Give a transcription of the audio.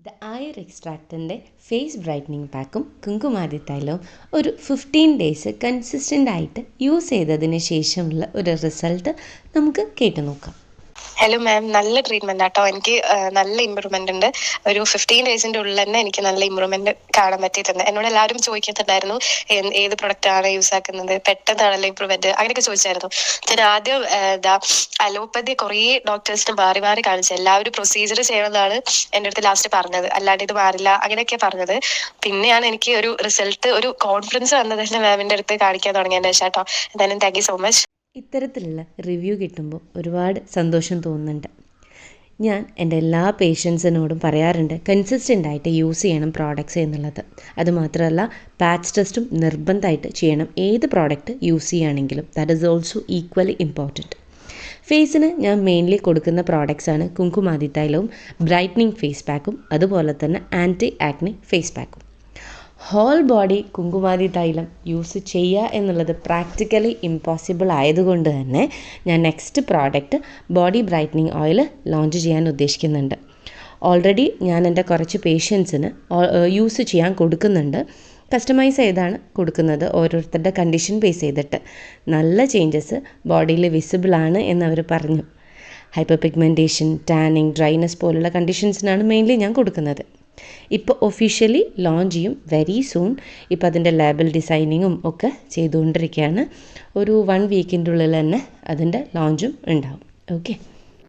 The അയർ എക്സ്ട്രാക്റ്റിൻ്റെ face brightening പാക്കും Kumkumadi തൈലവും ഒരു 15 days consistent ആയിട്ട് use ചെയ്തതിന് ശേഷമുള്ള ഒരു റിസൾട്ട് നമുക്ക് കേട്ടു നോക്കാം. ഹലോ മാം, നല്ല ട്രീറ്റ്മെന്റ് ആട്ടോ. എനിക്ക് നല്ല ഇമ്പ്രൂവ്മെന്റ് ഉണ്ട്. ഒരു 15 ഡേയ്സിന്റെ ഉള്ളിൽ തന്നെ എനിക്ക് നല്ല ഇമ്പ്രൂവ്മെന്റ് കാണാൻ പറ്റിയിട്ടുണ്ട്. എന്നോട് എല്ലാവരും ചോദിക്കുന്നുണ്ടായിരുന്നു ഏത് പ്രൊഡക്റ്റ് ആണ് യൂസ് ആക്കുന്നത്, പെട്ടെന്നാണല്ലോ ഇമ്പ്രൂവ്മെന്റ്, അങ്ങനെയൊക്കെ ചോദിച്ചായിരുന്നു. ഞാൻ ആദ്യം അലോപ്പതി കുറേ ഡോക്ടേഴ്സിന് മാറി മാറി കാണിച്ചു. എല്ലാവരും പ്രൊസീജിയർ ചെയ്യണമെന്നാണ് എൻ്റെ അടുത്ത് ലാസ്റ്റ് പറഞ്ഞത്, അല്ലാണ്ട് ഇത് മാറില്ല അങ്ങനെയൊക്കെ പറഞ്ഞത്. പിന്നെയാണ് എനിക്ക് ഒരു റിസൾട്ട്, ഒരു കോൺഫിഡൻസ് വന്നത് തന്നെ മാമിൻ്റെ അടുത്ത് കാണിക്കാൻ തുടങ്ങിയതിൻ്റെ ശേഷം കേട്ടോ. എന്തായാലും താങ്ക് യു സോ മച്ച്. ഇത്തരത്തിലുള്ള റിവ്യൂ കിട്ടുമ്പോൾ ഒരുപാട് സന്തോഷം തോന്നുന്നുണ്ട്. ഞാൻ എൻ്റെ എല്ലാ പേഷ്യൻസിനോടും പറയാറുണ്ട് കൺസിസ്റ്റൻ്റ് ആയിട്ട് യൂസ് ചെയ്യണം പ്രോഡക്റ്റ്സ് എന്നുള്ളത്. അതുമാത്രമല്ല പാച്ച് ടെസ്റ്റും നിർബന്ധമായിട്ട് ചെയ്യണം ഏത് പ്രോഡക്റ്റ് യൂസ് ചെയ്യുകയാണെങ്കിലും. That is also equally important. ഫേസിന് ഞാൻ മെയിൻലി കൊടുക്കുന്ന പ്രോഡക്റ്റ്സാണ് കുങ്കുമാതി തൈലവും ബ്രൈറ്റനിങ് ഫേസ് പാക്കും അതുപോലെ തന്നെ ആൻറ്റി ആക്നി ഫേസ് പാക്കും. ഹോൾ ബോഡി കുങ്കുമാതി തൈലം യൂസ് ചെയ്യുക എന്നുള്ളത് പ്രാക്ടിക്കലി ഇമ്പോസിബിൾ ആയതുകൊണ്ട് തന്നെ ഞാൻ next product body brightening oil launch ചെയ്യാൻ ഉദ്ദേശിക്കുന്നുണ്ട്. ഓൾറെഡി ഞാൻ എൻ്റെ കുറച്ച് പേഷ്യൻസിന് യൂസ് ചെയ്യാൻ കൊടുക്കുന്നുണ്ട്. കസ്റ്റമൈസ് ചെയ്താണ് കൊടുക്കുന്നത്, ഓരോരുത്തരുടെ കണ്ടീഷൻ ബേസ് ചെയ്തിട്ട്. നല്ല ചേഞ്ചസ് ബോഡിയിൽ വിസിബിൾ ആണ് എന്നവർ പറഞ്ഞു. ഹൈപ്പർ പിഗ്മെൻറ്റേഷൻ, ടാനിങ്, ഡ്രൈനെസ് പോലുള്ള കണ്ടീഷൻസിനാണ് മെയിൻലി ഞാൻ കൊടുക്കുന്നത്. ഇപ്പോൾ ഒഫീഷ്യലി ലോഞ്ച് ചെയ്യും വെരി സൂൺ. ഇപ്പോൾ അതിൻ്റെ ലേബൽ ഡിസൈനിങ്ങും ഒക്കെ ചെയ്തുകൊണ്ടിരിക്കുകയാണ്. ഒരു 1 വീക്കിൻ്റെ ഉള്ളിൽ തന്നെ അതിൻ്റെ ലോഞ്ചും ഉണ്ടാവും. ഓക്കെ.